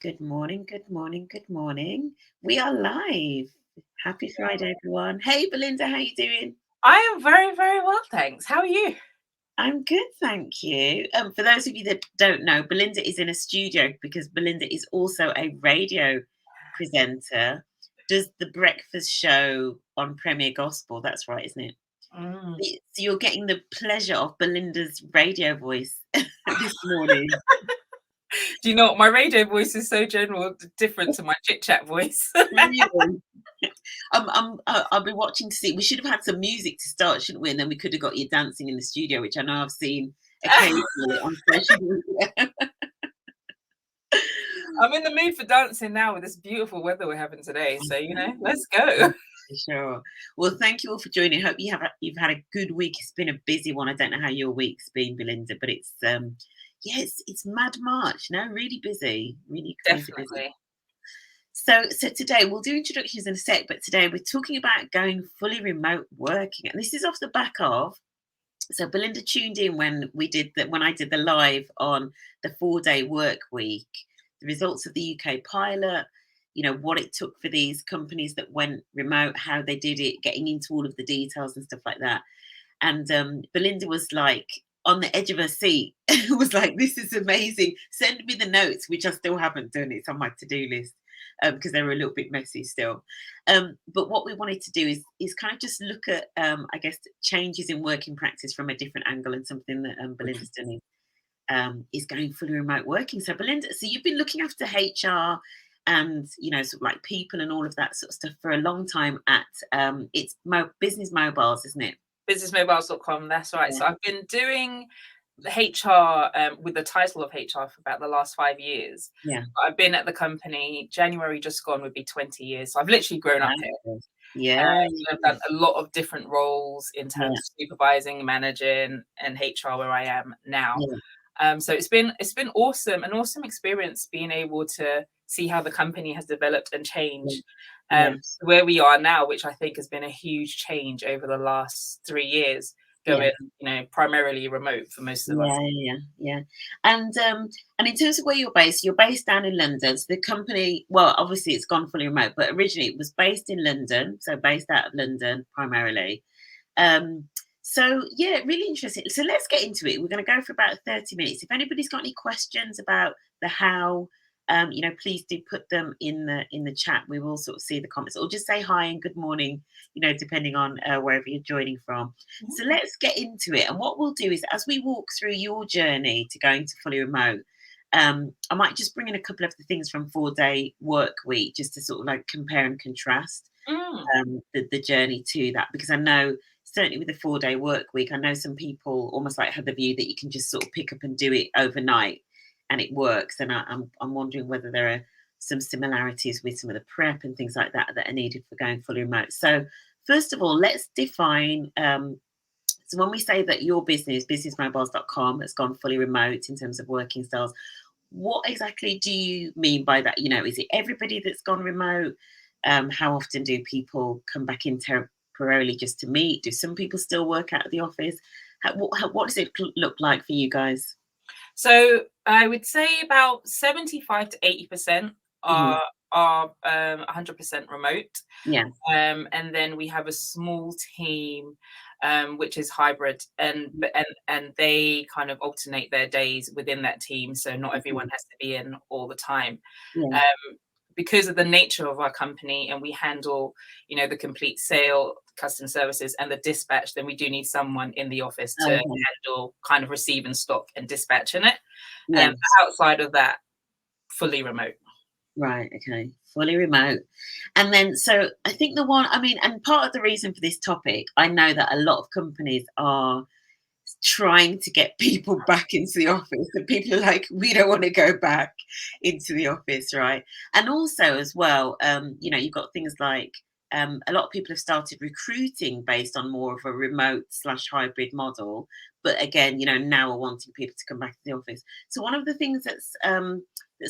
Good morning, good morning, good morning. We are live. Happy Friday, everyone. Hey, Belinda, how you doing? I am very, very well, thanks. How are you? I'm good, thank you. For those of you that don't know, Belinda is in a studio because Belinda is also a radio presenter. Does the breakfast show on Premier Gospel? That's right, isn't it? Mm. So you're getting the pleasure of Belinda's radio voice this morning. Do you know what? My radio voice is so different to my chit chat voice. Really? I'll be watching to see. We should have had some music to start, shouldn't we? And then we could have got you dancing in the studio, which I know I've seen occasionally on social media. I'm in the mood for dancing now with this beautiful weather we're having today. So, let's go. For sure. Well, thank you all for joining. Hope you've had a good week. It's been a busy one. I don't know how your week's been, Belinda, but it's yeah, it's Mad March. No, really busy, really crazy busy. Definitely. So today we'll do introductions in a sec, but today we're talking about going fully remote working, and this is off the back of. So Belinda tuned in when I did the live on the 4-day work week, the results of the UK pilot, what it took for these companies that went remote, how they did it, getting into all of the details and stuff like that. And Belinda was like on the edge of her seat, was like, "This is amazing. Send me the notes," which I still haven't done. It's on my to-do list because they were a little bit messy still. But what we wanted to do is kind of just look at, I guess, changes in working practice from a different angle, and something that Belinda's done is going fully remote working. So Belinda, so you've been looking after HR and sort of like people and all of that sort of stuff for a long time at it's Business Mobiles, isn't it? BusinessMobiles.com. That's right. Yeah. So I've been doing the HR with the title of HR for about the last 5 years. Yeah. I've been at the company, January just gone would be 20 years. So I've literally grown up here. Wow. Yeah, I've done a lot of different roles in yeah, terms of supervising, managing, and HR where I am now. yeah, So it's been awesome, an awesome experience being able to see how the company has developed and yeah, changed yeah, to where we are now, which I think has been a huge change over the last 3 years, yeah, going primarily remote for most of us. yeah. And in terms of where you're based down in London. So the company, well, obviously it's gone fully remote, but originally it was based in London, so based out of London primarily. Um, so yeah, really interesting. So let's get into it. We're going to go for about 30 minutes. If anybody's got any questions about the how, please do put them in the chat. We will sort of see the comments, or just say hi and good morning, depending on wherever you're joining from. So let's get into it. And what we'll do is, as we walk through your journey to going to fully remote, I might just bring in a couple of the things from 4-day work week, just to sort of like compare and contrast Mm. the journey to that, because I know certainly with the 4-day work week, I know some people almost like have the view that you can just sort of pick up and do it overnight and it works. And I'm wondering whether there are some similarities with some of the prep and things like that that are needed for going fully remote. So first of all, let's define. So when we say that your business, businessmobiles.com, has gone fully remote in terms of working styles, what exactly do you mean by that? Is it everybody that's gone remote? How often do people come back in temporarily just to meet? Do some people still work out of the office? What does it look like for you guys? So I would say about 75 to 80% Hmm. are 100% remote. Yeah. And then we have a small team which is hybrid, and they kind of alternate their days within that team, so not everyone Mhm. has to be in all the time. Yeah. Um, because of the nature of our company, and we handle, the complete sale, customer services, and the dispatch, then we do need someone in the office to Okay. handle kind of receiving stock and dispatching it. Yeah. Outside of that, fully remote. Right. Okay. Fully remote. And then, so I think and part of the reason for this topic, I know that a lot of companies are trying to get people back into the office, and people are like, we don't want to go back into the office, right? And also as well, you've got things like a lot of people have started recruiting based on more of a remote slash hybrid model, but again, now are wanting people to come back to the office. So one of the things that's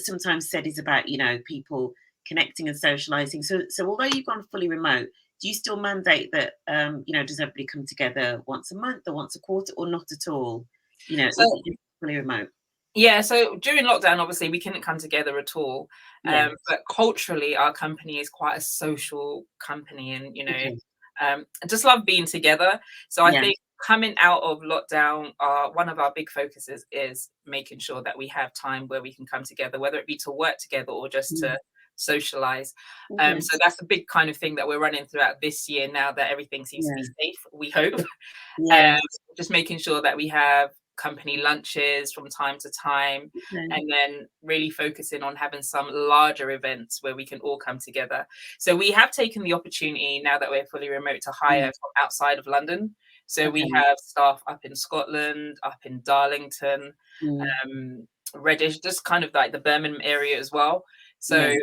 sometimes said is about people connecting and socializing. So although you've gone fully remote, do you still mandate that does everybody come together once a month or once a quarter, or not at all? Is So it just fully remote? Yeah, so during lockdown, obviously, we couldn't come together at all. Yeah. But culturally, our company is quite a social company, and Okay. I just love being together. So I Yeah. think coming out of lockdown, one of our big focuses is making sure that we have time where we can come together, whether it be to work together or just Mm. to socialize. Okay. So that's a big kind of thing that we're running throughout this year now that everything seems to be Yeah. safe, we hope. Yeah. Um, just making sure that we have company lunches from time to time, Okay. and then really focusing on having some larger events where we can all come together. So we have taken the opportunity now that we're fully remote to hire Mm. from outside of London. So we Okay. have staff up in Scotland, up in Darlington, Mm. um, Reddish, just kind of like the Birmingham area as well. Yeah. So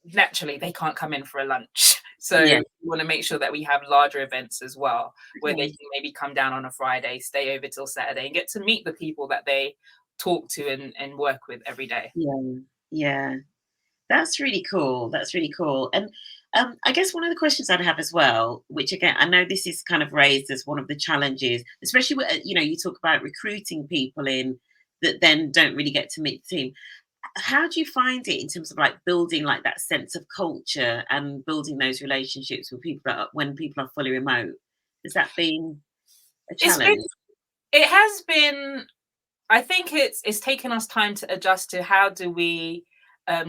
naturally they can't come in for a lunch. So Yeah. we want to make sure that we have larger events as well, where they Okay. can maybe come down on a Friday, stay over till Saturday, and get to meet the people that they talk to and work with every day. Yeah. Yeah. That's really cool. That's really cool. And I guess one of the questions I'd have as well, which again, I know this is kind of raised as one of the challenges, especially with, you talk about recruiting people in that then don't really get to meet the team. How do you find it in terms of like building like that sense of culture and building those relationships with people when people are fully remote? Has that been a It's been, challenge? it has been, I think it's taken us time to adjust to how do we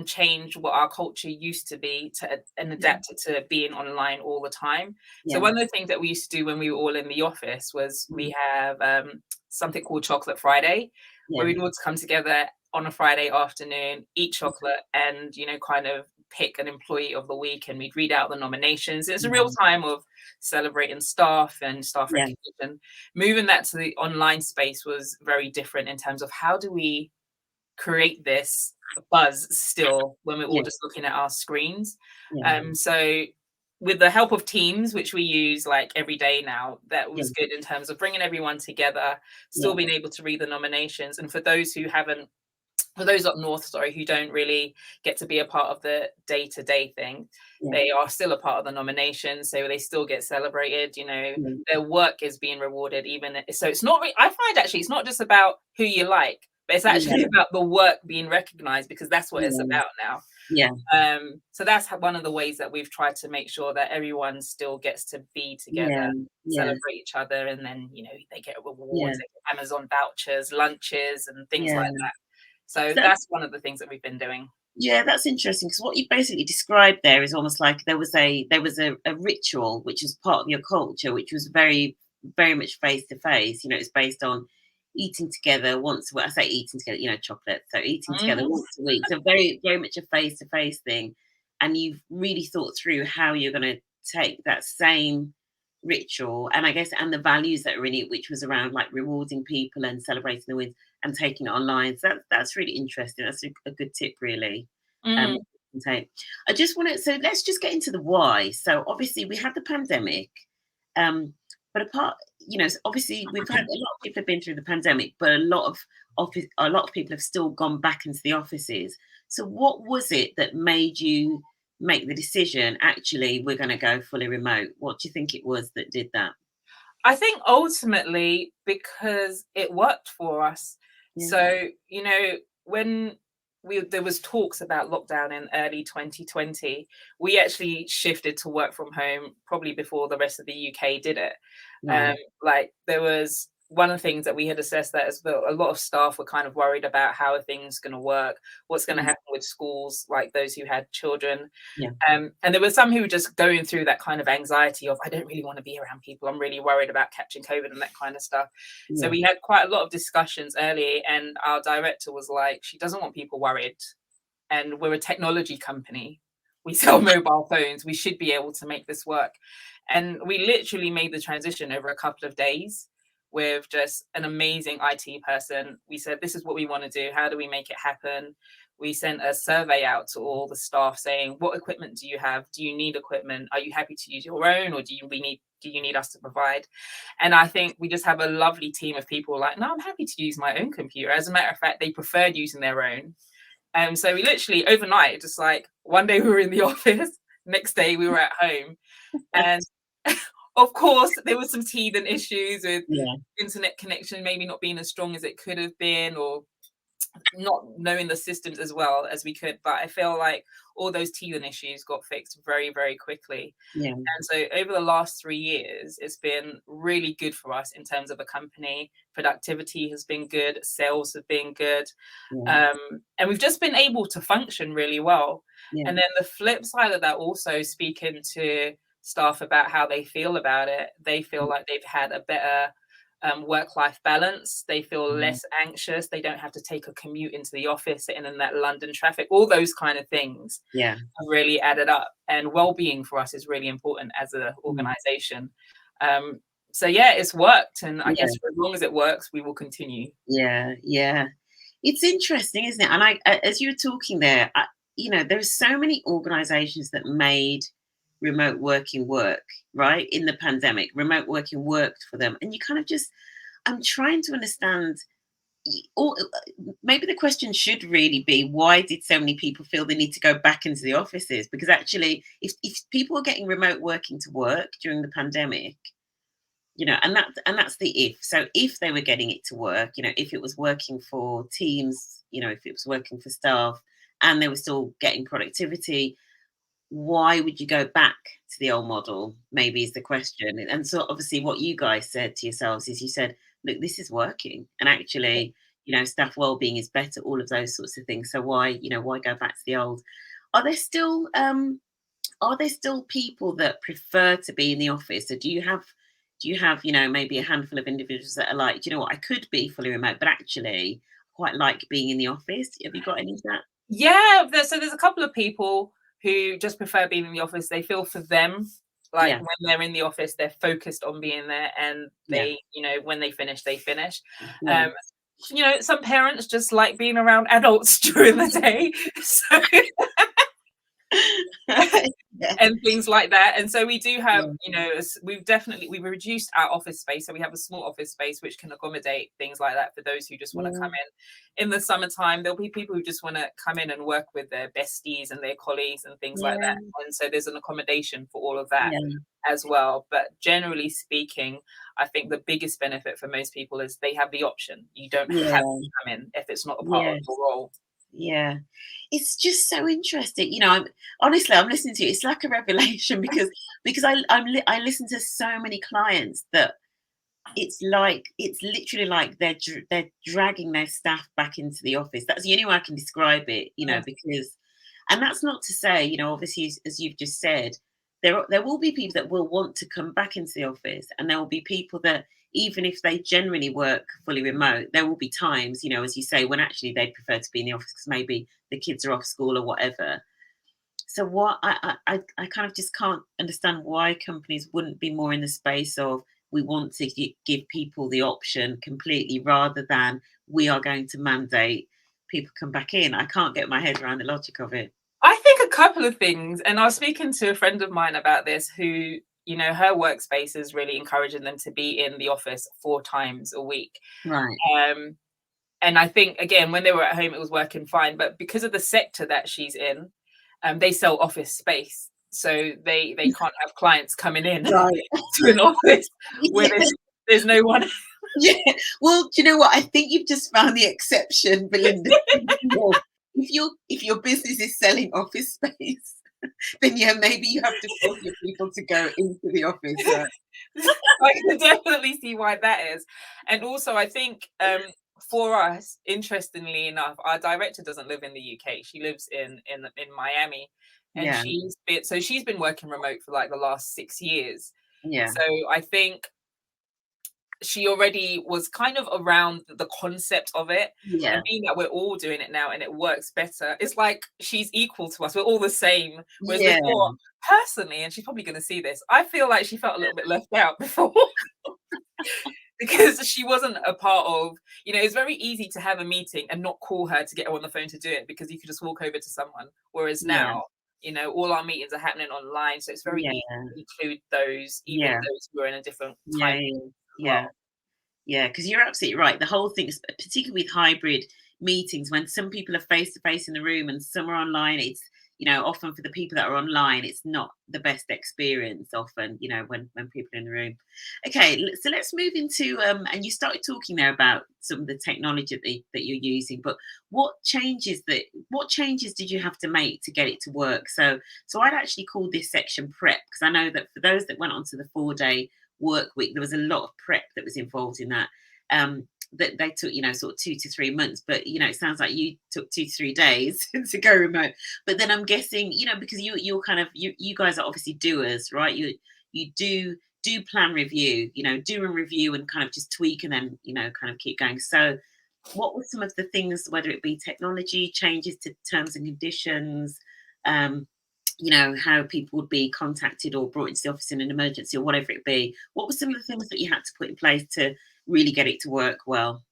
change what our culture used to be to and Mm. adapt it to being online all the time. So Yeah. one of the things that we used to do when we were all in the office was Mm. we have something called Chocolate Friday, where Yeah. we'd all come together on a Friday afternoon, eat chocolate, and kind of pick an employee of the week, and we'd read out the nominations. It's a real Mm. time of celebrating staff and staff Yeah. recognition. Moving that to the online space was very different in terms of how do we create this buzz still when we're all Yeah. just looking at our screens. Yeah. So with the help of Teams, which we use like every day now, that Yeah. was good in terms of bringing everyone together, Yeah. still being able to read the nominations. And for those who haven't, for those up north, sorry, who don't really get to be a part of the day-to-day thing, Yeah. they are still a part of the nomination, so they still get celebrated. Yeah. Their work is being rewarded, even so. It's not. I find actually, it's not just about who you like, but it's actually Yeah. about the work being recognized, because that's what it's Yeah. about now. Yeah. So that's one of the ways that we've tried to make sure that everyone still gets to be together, Yeah. Yeah. celebrate each other, and then they get Yeah. rewards, they get Amazon vouchers, lunches, and things like Yeah. that. So So that's one of the things that we've been doing. yeah, that's interesting because what you basically described there is almost like there was a ritual which is part of your culture, which was very much face to face. It's based on eating together once. Well, I say eating together, chocolate. So eating together Mhm. once a week. So very much a face to face thing, and you've really thought through how you're going to take that same ritual and I guess and the values that are in it, which was around like rewarding people and celebrating the wins and taking it online. So that's really interesting. That's a good tip, really. Um, Mm. take. I just want to. So let's just get into the why. So obviously we had the pandemic, but obviously we've had a lot of people have been through the pandemic, but a lot of people have still gone back into the offices. So what was it that made you make the decision? Actually, we're going to go fully remote. What do you think it was that did that? I think ultimately because it worked for us. Yeah. So, when there was talks about lockdown in early 2020, we actually shifted to work from home probably before the rest of the UK did it. Right. Like there was one of the things that we had assessed that as well, a lot of staff were kind of worried about how are things going to work, what's going to Mm. happen with schools, like those who had children. Yeah. And there were some who were just going through that kind of anxiety of, I don't really want to be around people. I'm really worried about catching COVID and that kind of stuff. So Yeah. we had quite a lot of discussions early, and our director was like, she doesn't want people worried. And we're a technology company. We sell mobile phones. We should be able to make this work. And we literally made the transition over a couple of days with just an amazing IT person. We said, this is what we want to do. How do we make it happen? We sent a survey out to all the staff saying, what equipment do you have? Do you need equipment? Are you happy to use your own, or do you need us to provide? And I think we just have a lovely team of people like, no, I'm happy to use my own computer. As a matter of fact, they preferred using their own. So we literally overnight, just like one day we were in the office, next day we were at home. And of course, there was some teething issues with Yeah. internet connection maybe not being as strong as it could have been, or not knowing the systems as well as we could. But I feel like all those teething issues got fixed very, very quickly. Yeah. And so over the last 3 years, it's been really good for us in terms of a company. Productivity has been good, sales have been good. Yeah. And we've just been able to function really well. Yeah. And then the flip side of that, also speaking to staff about how they feel about it, they feel like they've had a better work-life balance. They feel Mhm. less anxious. They don't have to take a commute into the office, sitting in that London traffic. All those kind of things Yeah. have really added up. And well-being for us is really important as an Mm. organization. So yeah, it's worked, and I Yeah. guess for as long as it works, we will continue. Yeah. Yeah. It's interesting, isn't it? And as you were talking there, there's so many organizations that made remote working work, right? In the pandemic, remote working worked for them. And you kind of just, I'm trying to understand, or maybe the question should really be, why did so many people feel they need to go back into the offices? Because actually, if people were getting remote working to work during the pandemic, and that's the if. So if they were getting it to work, if it was working for teams, if it was working for staff and they were still getting productivity, why would you go back to the old model? Maybe is the question. And so obviously what you guys said to yourselves is, you said, look, this is working. And actually, staff well-being is better, all of those sorts of things. So why go back to the old? Are there still people that prefer to be in the office? Or do you have maybe a handful of individuals that are like, do you know what, I could be fully remote, but actually quite like being in the office? Have you got any of that? Yeah, there's a couple of people who just prefer being in the office. They feel for them, like Yeah. when they're in the office, they're focused on being there, and Yeah. when they finish, they finish. Yeah. Um, some parents just like being around adults during the day. So Yeah. and things like that. And so we do have, Yeah. we've reduced our office space. So we have a small office space which can accommodate things like that for those who just want to come Yeah. in. In the summertime, there'll be people who just want to come in and work with their besties and their colleagues and things like Yeah. that. And so there's an accommodation for all of that Yeah. as well. But generally speaking, I think the biggest benefit for most people is they have the option. You don't have Yeah. to come in if it's not a part of Yes. your role. Yeah. It's just so interesting. I'm listening to you. It's like a revelation because I listen to so many clients that it's literally like they're dragging their staff back into the office. That's the only way I can describe it, Yes. because, and that's not to say, obviously, as you've just said, there will be people that will want to come back into the office, and there will be people that, even if they generally work fully remote, there will be times, as you say, when actually they'd prefer to be in the office because maybe the kids are off school or whatever. So what I kind of just can't understand why companies wouldn't be more in the space of, we want to give people the option completely, rather than we are going to mandate people come back in. I can't get my head around the logic of it. I think a couple of things, and I was speaking to a friend of mine about this who, her workspace is really encouraging them to be in the office 4 times a week. Right. Um, and I think, again, when they were at home, it was working fine. But because of the sector that she's in, they sell office space. So they can't have clients coming in Right. to an office where Yeah. there's no one. Yeah. Well, do you know what? I think you've just found the exception, Belinda. If your business is selling office space, then yeah, maybe you have to force your people to go into the office. Right? I can definitely see why that is. And also, I think for us, interestingly enough, our director doesn't live in the UK. She lives in Miami, and Yeah. she's been working remote for like the last 6 years. Yeah. So I think she already was kind of around the concept of it, Yeah. and being that we're all doing it now and it works better, it's like she's equal to us. We're all the same. Whereas Yeah. before, personally, and she's probably going to see this, I feel like she felt a little bit left out before. Because she wasn't a part of, it's very easy to have a meeting and not call her to get her on the phone to do it, because you could just walk over to someone. Whereas Yeah. now, all our meetings are happening online. So it's very Yeah. easy to include those, even Yeah. those who are in a different Yeah. time as Yeah. well. Yeah. Because you're absolutely right. The whole thing is, particularly with hybrid meetings, when some people are face to face in the room and some are online, often for the people that are online, it's not the best experience often, when people are in the room. Okay, so let's move into, and you started talking there about some of the technology that you're using, but what changes did you have to make to get it to work? So I'd actually call this section prep, because I know that for those that went onto the 4-day work week, there was a lot of prep that was involved in that. That they took, sort of 2 to 3 months, but it sounds like you took 2 to 3 days to go remote. But then I'm guessing, because you're kind of, you guys are obviously doers, right? You do plan review, do a review and kind of just tweak, and then kind of keep going. So what were some of the things, whether it be technology changes to terms and conditions, how people would be contacted or brought into the office in an emergency or whatever it be? What were some of the things that you had to put in place to really get it to work well?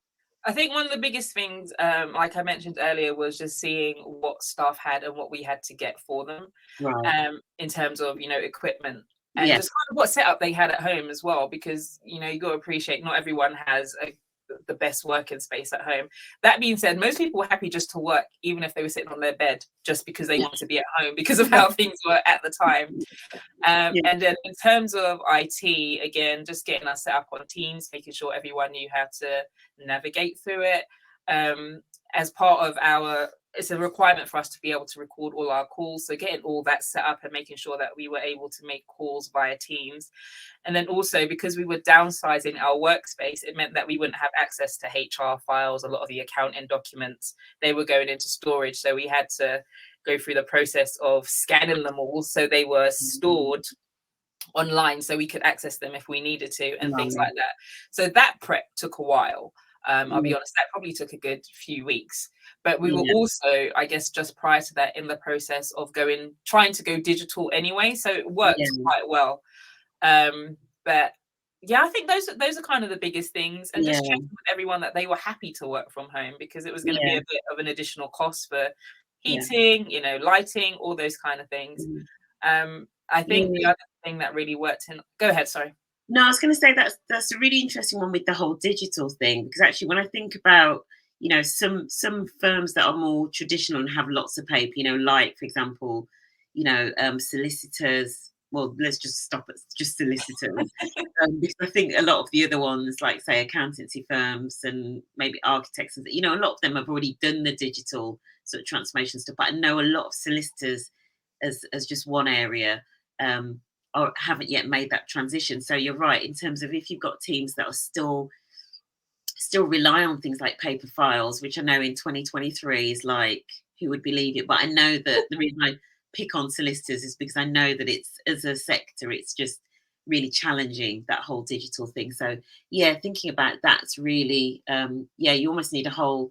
I think one of the biggest things, like I mentioned earlier, was just seeing what staff had and what we had to get for them, Right. in terms of, equipment, and Yeah. just kind of what setup they had at home as well, because, you got to appreciate not everyone has the best working space at home. That being said, most people were happy just to work, even if they were sitting on their bed, just because they wanted to be at home because of how things were at the time. Yeah. And then in terms of IT, again, just getting us set up on Teams, making sure everyone knew how to navigate through it. As part of it's a requirement for us to be able to record all our calls. So getting all that set up and making sure that we were able to make calls via Teams. And then also, because we were downsizing our workspace, it meant that we wouldn't have access to HR files. A lot of the accounting documents, they were going into storage. So we had to go through the process of scanning them all so they were stored online so we could access them if we needed to, and things like that. So that prep took a while. I'll be honest, that probably took a good few weeks. But we were also, I guess, just prior to that, in the process of trying to go digital anyway. So it worked quite well. But yeah, I think those are kind of the biggest things, and just checking with everyone that they were happy to work from home, because it was going to be a bit of an additional cost for heating, lighting, all those kind of things. I think the other thing that really worked go ahead, sorry. No, I was going to say that's a really interesting one with the whole digital thing, because actually when I think about some firms that are more traditional and have lots of paper, like for example, solicitors. Well, let's just stop at just solicitors, because I think a lot of the other ones, like say accountancy firms and maybe architects, and a lot of them have already done the digital sort of transformation stuff. But I know a lot of solicitors, as just one area, or haven't yet made that transition. So you're right in terms of if you've got teams that are still rely on things like paper files, which I know in 2023 is like, who would believe it? But I know that the reason I pick on solicitors is because I know that it's, as a sector, it's just really challenging, that whole digital thing. So yeah, thinking about that's really, you almost need a whole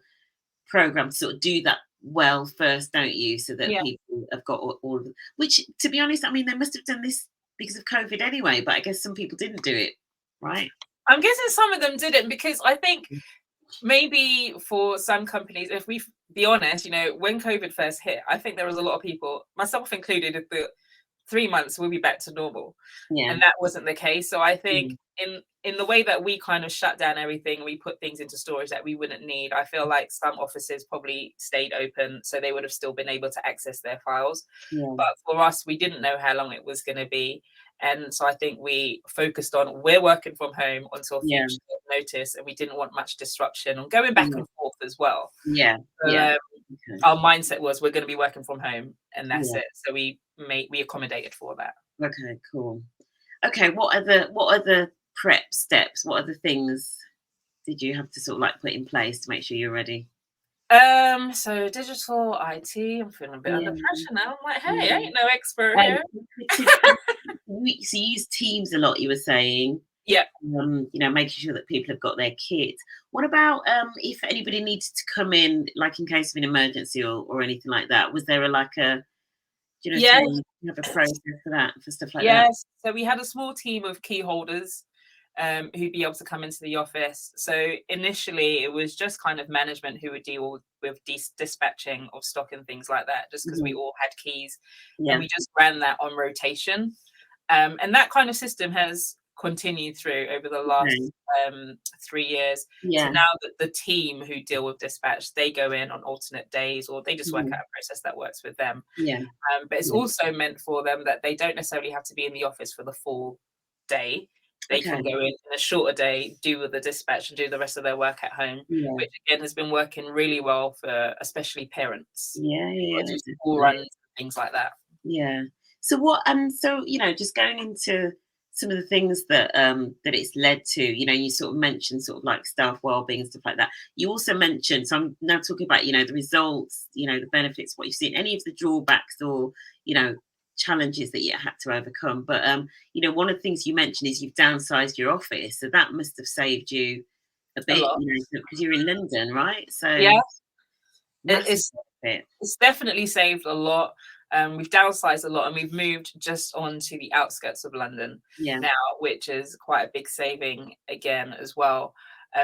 program to sort of do that well first, don't you? So that people have got all of them, which, to be honest, I mean, they must have done this because of COVID anyway, but I guess some people didn't do it, right? I'm guessing some of them didn't, because I think maybe for some companies, if we be honest, when COVID first hit, I think there was a lot of people, myself included, if the 3 months we'll be back to normal. And that wasn't the case. So I think in the way that we kind of shut down everything, we put things into storage that we wouldn't need. I feel like some offices probably stayed open, so they would have still been able to access their files. But for us, we didn't know how long it was going to be. And so I think we focused on, we're working from home until future notice, and we didn't want much disruption and going back and forth as well. Our mindset was, we're going to be working from home, and that's it. So we accommodated for that. Okay, cool. Okay, what other prep steps? What other things did you have to sort of like put in place to make sure you're ready? So digital IT, I'm feeling a bit under pressure now. I'm like, hey, I ain't no expert here. So you use Teams a lot, you were saying. Yeah. Making sure that people have got their kit. What about if anybody needed to come in, like in case of an emergency or anything like that? Was there you have a process for that, for stuff like that? Yes. So we had a small team of key holders who'd be able to come into the office. So initially it was just kind of management who would deal with dispatching of stock and things like that, just because we all had keys. And we just ran that on rotation. And that kind of system has continued through over the last 3 years. So Yeah. now that the team who deal with dispatch, they go in on alternate days, or they just work out a process that works with them. Yeah. But it's Yeah. also meant for them that they don't necessarily have to be in the office for the full day. They can go in a shorter day, do the dispatch, and do the rest of their work at home, Yeah. which again has been working really well for especially parents. Yeah. Yeah. Do school runs and things like that. Yeah. So what so just going into some of the things that that it's led to, you sort of mentioned sort of like staff well-being and stuff like that. You also mentioned, so I'm now talking about, the results, the benefits, what you've seen, any of the drawbacks or, challenges that you had to overcome. But one of the things you mentioned is you've downsized your office. So that must have saved you a A bit, lot. because you're in London, right? So Yeah, massive it's benefit. it's definitely saved a lot. We've downsized a lot, and we've moved just onto the outskirts of London Yeah. now, which is quite a big saving again as well.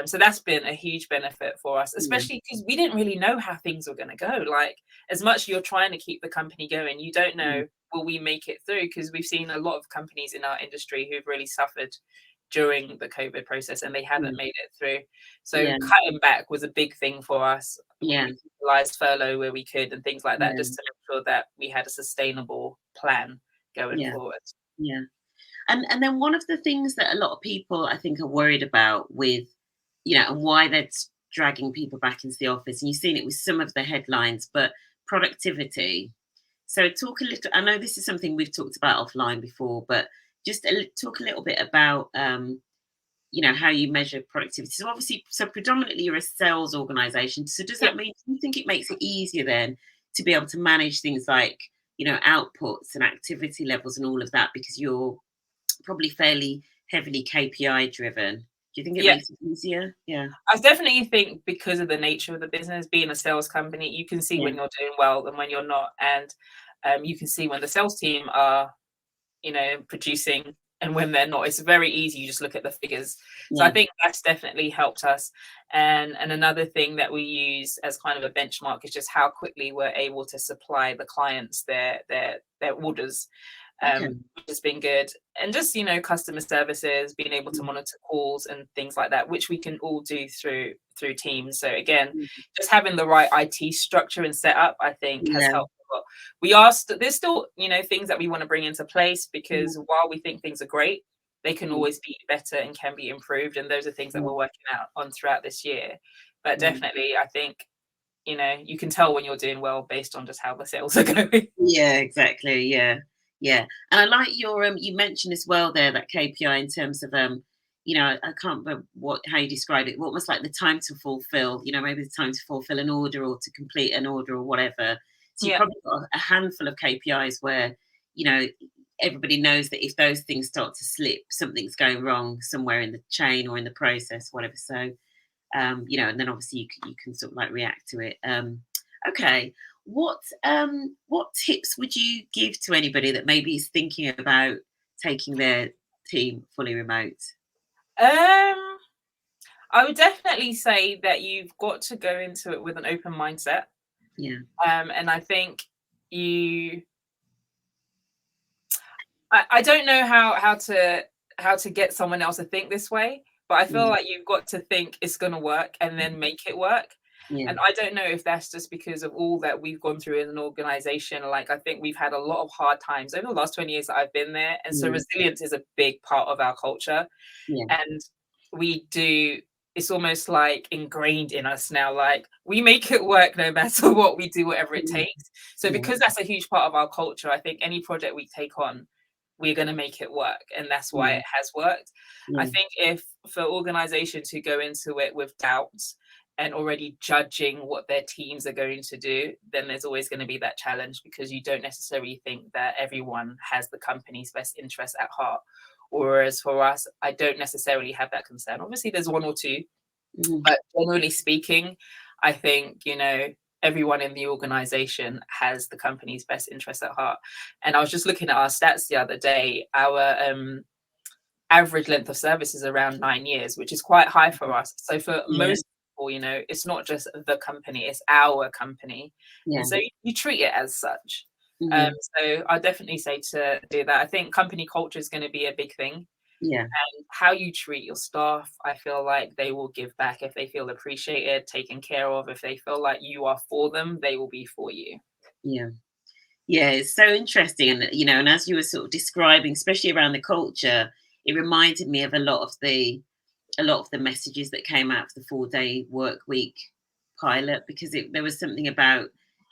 So that's been a huge benefit for us, especially because we didn't really know how things were going to go. Like, as much you're trying to keep the company going, you don't know, will we make it through? Because we've seen a lot of companies in our industry who've really suffered during the COVID process, and they haven't made it through. So Yeah. cutting back was a big thing for us. Yeah. We utilized furlough where we could and things like that, Yeah. just to make sure that we had a sustainable plan going Yeah. forward. Yeah. And then one of the things that a lot of people I think are worried about with, and why that's dragging people back into the office, and you've seen it with some of the headlines, but productivity. So talk a little. I know this is something we've talked about offline before, but just talk a little bit about how you measure productivity. So obviously, so predominantly you're a sales organization. So does Yeah. that mean, do you think it makes it easier then to be able to manage things like, outputs and activity levels and all of that, because you're probably fairly heavily KPI driven? Do you think it Yeah. makes it easier? Yeah. I definitely think because of the nature of the business, being a sales company, you can see Yeah. when you're doing well and when you're not. And you can see when the sales team are, producing and when they're not. It's very easy. You just look at the figures. So I Yeah. think that's definitely helped us. And another thing that we use as kind of a benchmark is just how quickly we're able to supply the clients their orders. Okay. Which has been good. And just, customer services, being able to monitor calls and things like that, which we can all do through Teams. So again, just having the right IT structure and setup, I think, has Yeah. helped a lot. We are there's still, things that we want to bring into place, Yeah. because while we think things are great, they can Yeah. always be better and can be improved. And those are things that Yeah. we're working out on throughout this year. But Yeah. definitely, I think, you can tell when you're doing well based on just how the sales are going. Yeah, exactly. Yeah. Yeah. And I like your you mentioned as well there that KPI in terms of I can't remember how you described it, almost like the time to fulfill, maybe the time to fulfill an order or to complete an order or whatever. So you've Yeah. probably got a handful of KPIs where, you know, everybody knows that if those things start to slip, something's going wrong somewhere in the chain or in the process, whatever. So and then obviously you can sort of like react to it. Okay. What tips would you give to anybody that maybe is thinking about taking their team fully remote? Um, I would definitely say that you've got to go into it with an open mindset. Yeah. And I think you, I don't know how to get someone else to think this way, but I feel Yeah. like you've got to think it's going to work and then make it work. Yeah. And I don't know if that's just because of all that we've gone through in an organization. Like, I think we've had a lot of hard times over the last 20 years that I've been there. And so Yeah. resilience is a big part of our culture. Yeah. And we do, it's almost like ingrained in us now. Like, we make it work no matter what, we do whatever it takes. So Yeah. because that's a huge part of our culture, I think any project we take on, we're going to make it work. And that's why Yeah. it has worked. I Yeah. think if for organizations who go into it with doubts and already judging what their teams are going to do, then there's always going to be that challenge, because you don't necessarily think that everyone has the company's best interest at heart. Whereas for us, I don't necessarily have that concern. Obviously, there's one or two, Mhm. but generally speaking, I think, everyone in the organization has the company's best interest at heart. And I was just looking at our stats the other day. Our average length of service is around 9 years, which is quite high for us. So for Yeah. most people, it's not just the company, it's our company. Yeah. And so you treat it as such. Mhm. So I definitely say to do that. I think company culture is going to be a big thing. Yeah. And how you treat your staff, I feel like they will give back if they feel appreciated, taken care of. If they feel like you are for them, they will be for you. Yeah. Yeah, it's so interesting, and and as you were sort of describing, especially around the culture, it reminded me of a lot of the messages that came out of the 4-day work week pilot, because there was something about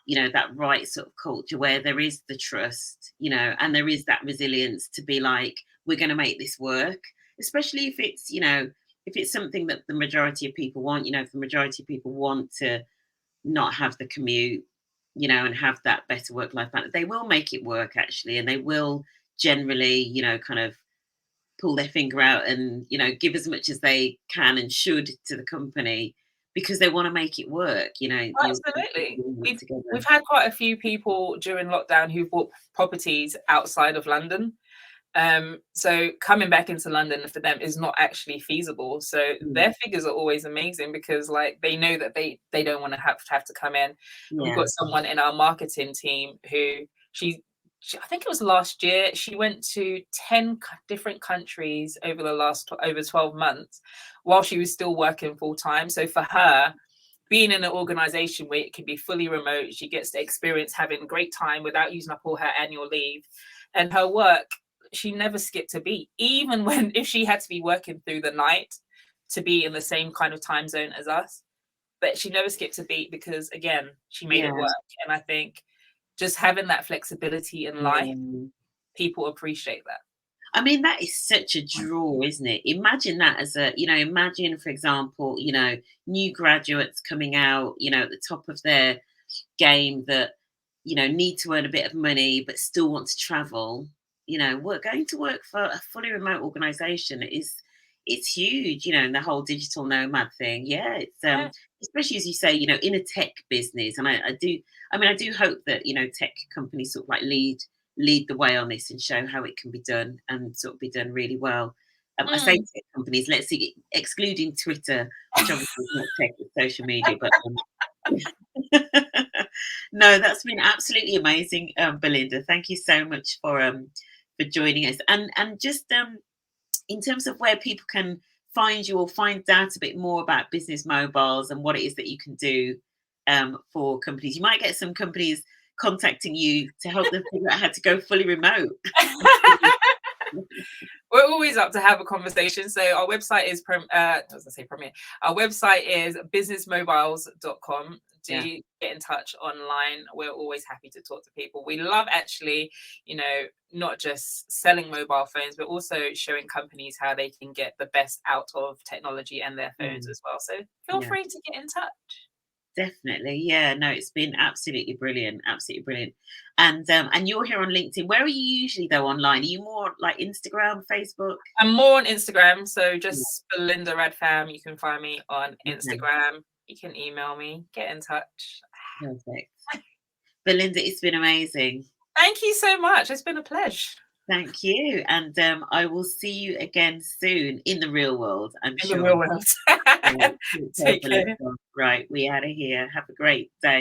that right sort of culture where there is the trust, and there is that resilience to be like, we're going to make this work, especially if it's something that the majority of people want. If the majority of people want to not have the commute, and have that better work life balance, they will make it work actually, and they will generally, kind of pull their finger out and give as much as they can and should to the company, because they want to make it work. You'll Absolutely. work We've together. had quite a few people during lockdown who bought properties outside of London. So coming back into London for them is not actually feasible. So Mm, their figures are always amazing because like they know that they don't want to have to come in. And we've yeah. got someone in our marketing team who she I think it was last year, she went to 10 different countries over the last over 12 months while she was still working full time. So for her, being in an organization where it can be fully remote, she gets to experience having great time without using up all her annual leave. And her work, she never skipped a beat, even when if she had to be working through the night to be in the same kind of time zone as us. But she never skipped a beat because again, she made it Yeah. work. And I think just having that flexibility in life, Yeah. people appreciate that. I mean, that is such a draw, isn't it? Imagine that imagine, for example, new graduates coming out, at the top of their game, that need to earn a bit of money but still want to travel. We're going to work for a fully remote organization is it's huge. And the whole digital nomad thing, yeah, it's Yeah. especially as you say, in a tech business. And I do hope that tech companies sort of like lead the way on this and show how it can be done, and sort of be done really well. I say Mm. tech companies, let's see, excluding Twitter, which obviously is not tech, it's social media, but no, that's been absolutely amazing, Belinda. Thank you so much for joining us. And just in terms of where people can find you or find out a bit more about Business Mobiles and what it is that you can do for companies. You might get some companies contacting you to help them figure out how to go fully remote. We're always up to have a conversation. So our website is as I say premier. Our website is businessmobiles.com. Yeah. Do get in touch online. We're always happy to talk to people. We love actually, not just selling mobile phones, but also showing companies how they can get the best out of technology and their phones Mm, as well. So feel yeah. free to get in touch. Definitely. Yeah, no, it's been absolutely brilliant. Absolutely brilliant. And you're here on LinkedIn. Where are you usually though online? Are you more like Instagram, Facebook? I'm more on Instagram, so Yeah, just Belinda Redfam. You can find me on okay, Instagram. You can email me, get in touch. perfect. Belinda, it's been amazing. Thank you so much. It's been a pleasure. Thank you. And I will see you again soon in the real world, I'm In the real sure. world. All right, take care, Take care. Belinda. Right, we out of here. Have a great day.